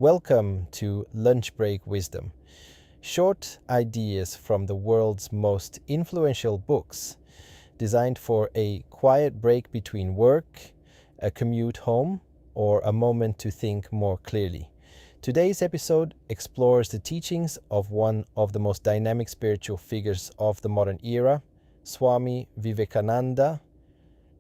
Welcome to Lunch Break Wisdom. Short ideas from the world's most influential books, designed for a quiet break between work, a commute home, or a moment to think more clearly. Today's episode explores the teachings of one of the most dynamic spiritual figures of the modern era, Swami Vivekananda,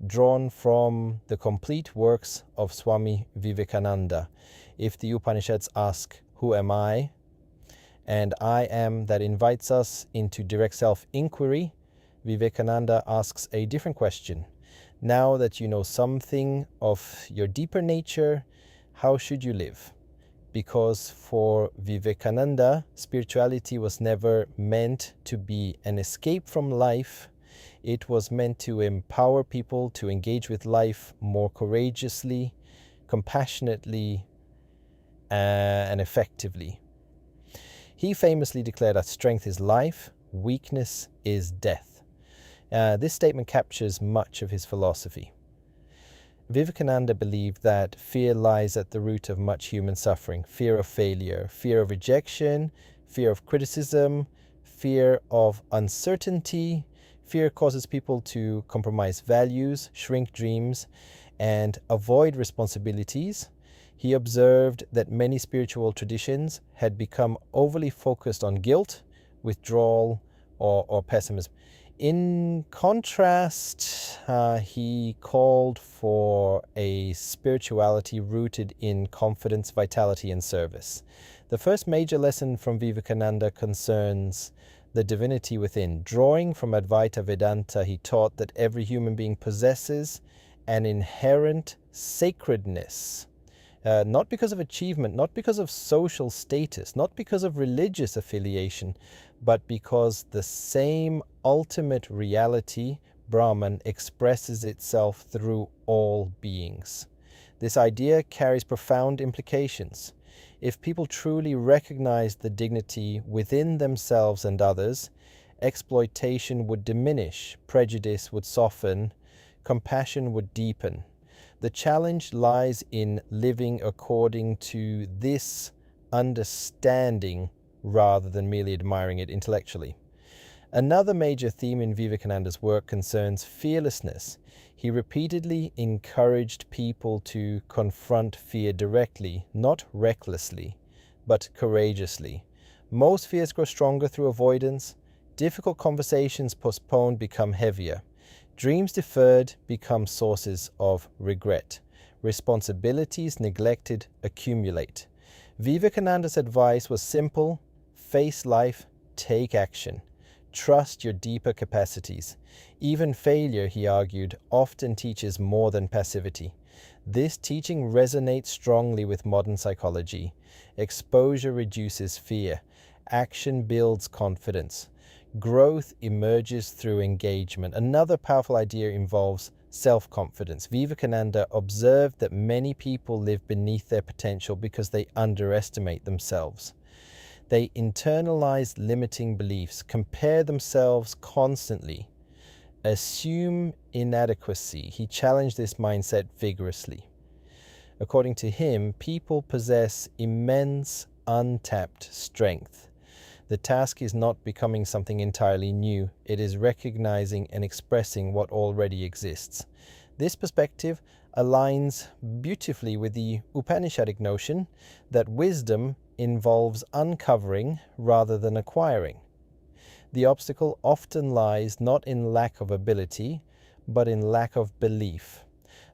drawn from the complete works of Swami Vivekananda. If the Upanishads ask, "Who am I?" and "I am" that invites us into direct self-inquiry, Vivekananda asks a different question. Now that you know something of your deeper nature, how should you live? Because for Vivekananda, spirituality was never meant to be an escape from life. It was meant to empower people to engage with life more courageously, compassionately, and effectively. He famously declared that strength is life, weakness is death. This statement captures much of his philosophy. Vivekananda believed that fear lies at the root of much human suffering. Fear of failure, fear of rejection, fear of criticism, fear of uncertainty. Fear causes people to compromise values, shrink dreams, and avoid responsibilities. He observed that many spiritual traditions had become overly focused on guilt, withdrawal, or pessimism. In contrast, he called for a spirituality rooted in confidence, vitality, and service. The first major lesson from Vivekananda concerns the divinity within. Drawing from Advaita Vedanta, he taught that every human being possesses an inherent sacredness. Not because of achievement, not because of social status, not because of religious affiliation, but because the same ultimate reality, Brahman, expresses itself through all beings. This idea carries profound implications. If people truly recognized the dignity within themselves and others, exploitation would diminish, prejudice would soften, compassion would deepen. The challenge lies in living according to this understanding rather than merely admiring it intellectually. Another major theme in Vivekananda's work concerns fearlessness. He repeatedly encouraged people to confront fear directly, not recklessly, but courageously. Most fears grow stronger through avoidance. Difficult conversations postponed become heavier. Dreams deferred become sources of regret. Responsibilities neglected accumulate. Vivekananda's advice was simple: face life, take action. Trust your deeper capacities. Even failure, he argued, often teaches more than passivity. This teaching resonates strongly with modern psychology. Exposure reduces fear. Action builds confidence. Growth emerges through engagement. Another powerful idea involves self-confidence. Vivekananda observed that many people live beneath their potential because they underestimate themselves. They internalize limiting beliefs, compare themselves constantly, assume inadequacy. He challenged this mindset vigorously. According to him, people possess immense untapped strength. The task is not becoming something entirely new. It is recognizing and expressing what already exists. This perspective aligns beautifully with the Upanishadic notion that wisdom involves uncovering rather than acquiring. The obstacle often lies not in lack of ability, but in lack of belief.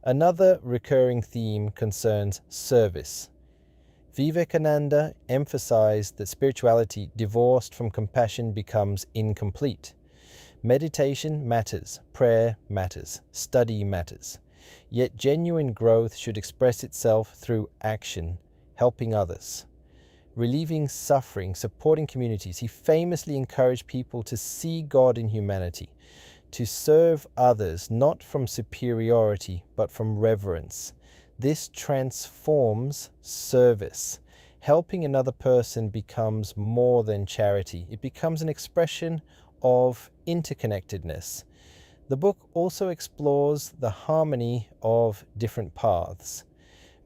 Another recurring theme concerns service. Vivekananda emphasized that spirituality divorced from compassion becomes incomplete. Meditation matters, prayer matters, study matters. Yet genuine growth should express itself through action, helping others, relieving suffering, supporting communities. He famously encouraged people to see God in humanity, to serve others not from superiority but from reverence. This transforms service. Helping another person becomes more than charity. It becomes an expression of interconnectedness. The book also explores the harmony of different paths.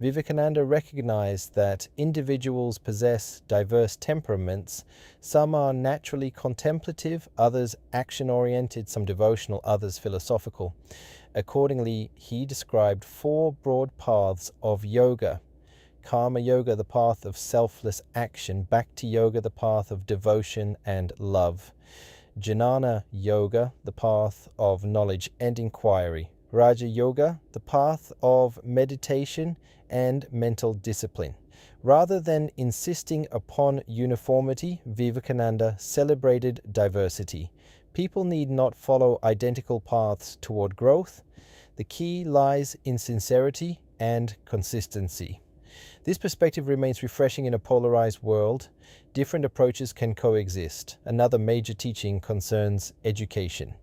Vivekananda recognized that individuals possess diverse temperaments. Some are naturally contemplative, others action-oriented, some devotional, others philosophical. Accordingly, he described 4 broad paths of yoga. Karma Yoga, the path of selfless action. Bhakti Yoga, the path of devotion and love. Jnana Yoga, the path of knowledge and inquiry. Raja Yoga, the path of meditation and mental discipline. Rather than insisting upon uniformity, Vivekananda celebrated diversity. People need not follow identical paths toward growth. The key lies in sincerity and consistency. This perspective remains refreshing in a polarized world. Different approaches can coexist. Another major teaching concerns education.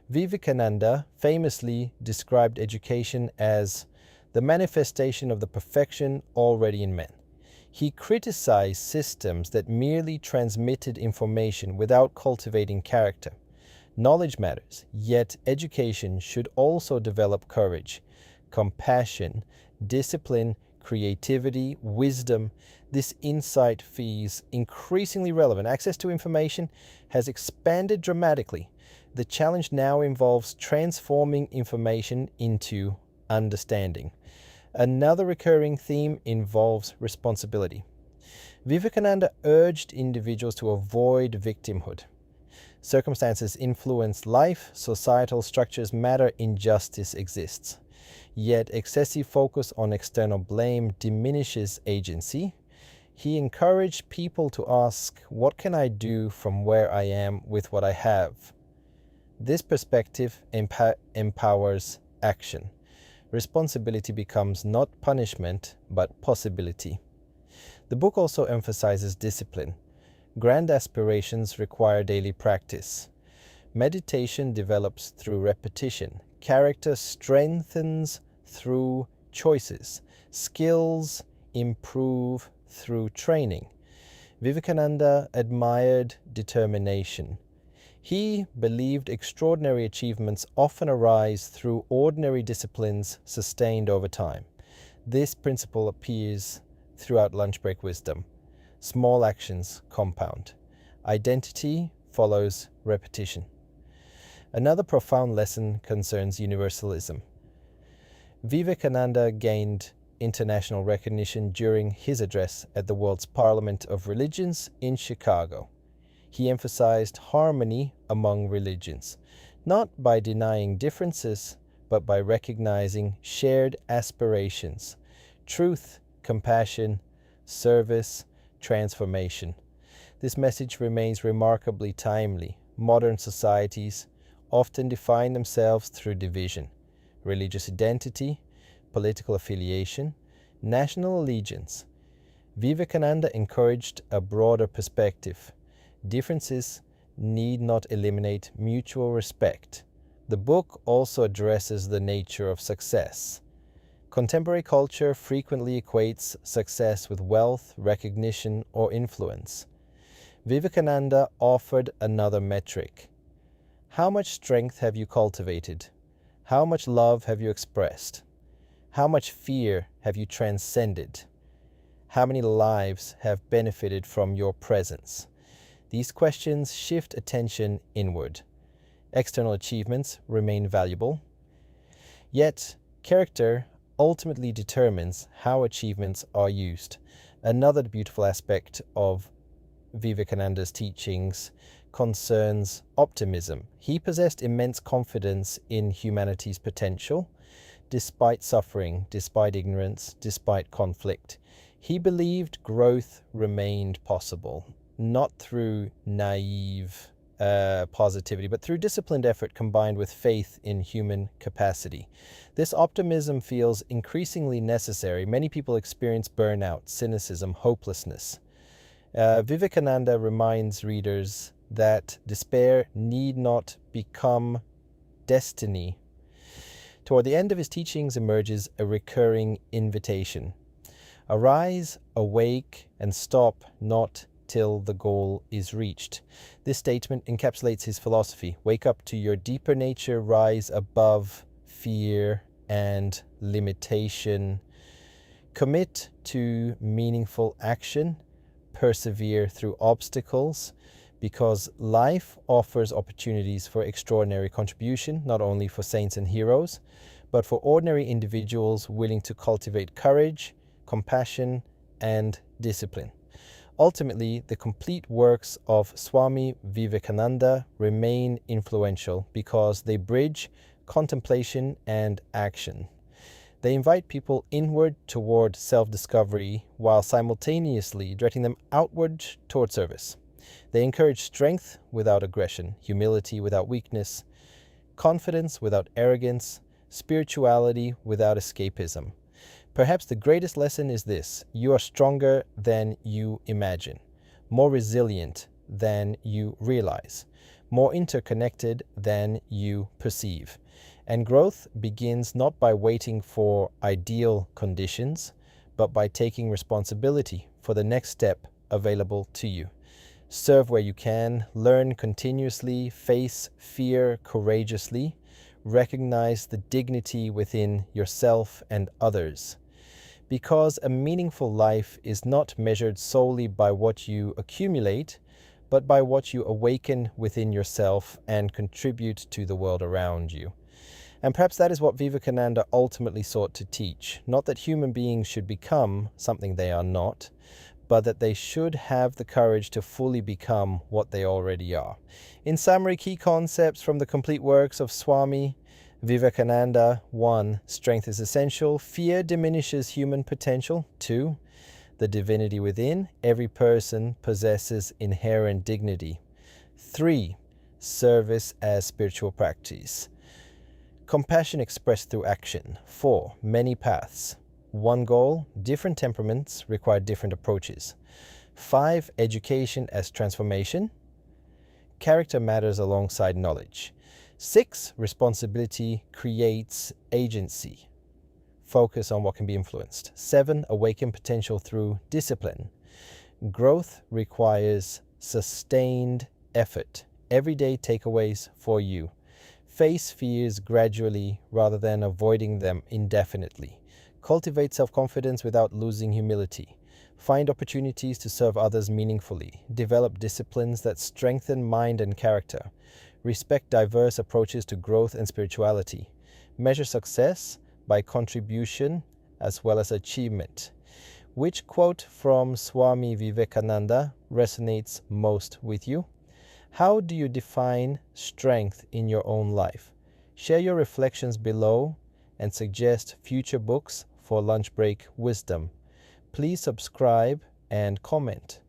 Vivekananda famously described education as the manifestation of the perfection already in men. He criticized systems that merely transmitted information without cultivating character. Knowledge matters, yet education should also develop courage, compassion, discipline, creativity, wisdom. This insight feels increasingly relevant. Access to information has expanded dramatically. The challenge now involves transforming information into understanding. Another recurring theme involves responsibility. Vivekananda urged individuals to avoid victimhood. Circumstances influence life, societal structures matter, injustice exists. Yet excessive focus on external blame diminishes agency. He encouraged people to ask, what can I do from where I am with what I have? This perspective empowers action. Responsibility becomes not punishment, but possibility. The book also emphasizes discipline. Grand aspirations require daily practice. Meditation develops through repetition. Character strengthens through choices. Skills improve through training. Vivekananda admired determination. He believed extraordinary achievements often arise through ordinary disciplines sustained over time. This principle appears throughout Lunch Break Wisdom. Small actions compound. Identity follows repetition. Another profound lesson concerns universalism. Vivekananda gained international recognition during his address at the World's Parliament of Religions in Chicago. He emphasized harmony among religions, not by denying differences, but by recognizing shared aspirations, truth, compassion, service, transformation. This message remains remarkably timely. Modern societies often define themselves through division, religious identity, political affiliation, national allegiance. Vivekananda encouraged a broader perspective. Differences need not eliminate mutual respect. The book also addresses the nature of success. Contemporary culture frequently equates success with wealth, recognition, or influence. Vivekananda offered another metric. How much strength have you cultivated? How much love have you expressed? How much fear have you transcended? How many lives have benefited from your presence? These questions shift attention inward. External achievements remain valuable, yet character ultimately determines how achievements are used. Another beautiful aspect of Vivekananda's teachings concerns optimism. He possessed immense confidence in humanity's potential, despite suffering, despite ignorance, despite conflict. He believed growth remained possible, not through naive positivity, but through disciplined effort combined with faith in human capacity. This optimism feels increasingly necessary. Many people experience burnout, cynicism, hopelessness. Vivekananda reminds readers that despair need not become destiny. Toward the end of his teachings emerges a recurring invitation. Arise, awake, and stop not till the goal is reached. This statement encapsulates his philosophy. Wake up to your deeper nature, rise above fear and limitation. Commit to meaningful action, persevere through obstacles, because life offers opportunities for extraordinary contribution, not only for saints and heroes, but for ordinary individuals willing to cultivate courage, compassion, and discipline. Ultimately, the complete works of Swami Vivekananda remain influential because they bridge contemplation and action. They invite people inward toward self-discovery while simultaneously directing them outward toward service. They encourage strength without aggression, humility without weakness, confidence without arrogance, spirituality without escapism. Perhaps the greatest lesson is this: you are stronger than you imagine, more resilient than you realize, more interconnected than you perceive. And growth begins not by waiting for ideal conditions, but by taking responsibility for the next step available to you. Serve where you can, learn continuously, face fear courageously, recognize the dignity within yourself and others. Because a meaningful life is not measured solely by what you accumulate, but by what you awaken within yourself and contribute to the world around you. And perhaps that is what Vivekananda ultimately sought to teach. Not that human beings should become something they are not, but that they should have the courage to fully become what they already are. In summary, key concepts from the complete works of Swami Vivekananda. 1. Strength is essential. Fear diminishes human potential. 2. The divinity within. Every person possesses inherent dignity. 3. Service as spiritual practice. Compassion expressed through action. 4. Many paths. One goal. Different temperaments require different approaches. 5. Education as transformation. Character matters alongside knowledge. 6. Responsibility creates agency. Focus on what can be influenced. 7. Awaken potential through discipline. Growth requires sustained effort. Everyday takeaways for you. Face fears gradually rather than avoiding them indefinitely. Cultivate self-confidence without losing humility. Find opportunities to serve others meaningfully. Develop disciplines that strengthen mind and character. Respect diverse approaches to growth and spirituality. Measure success by contribution as well as achievement. Which quote from Swami Vivekananda resonates most with you? How do you define strength in your own life? Share your reflections below and suggest future books for lunch break wisdom. Please subscribe and comment.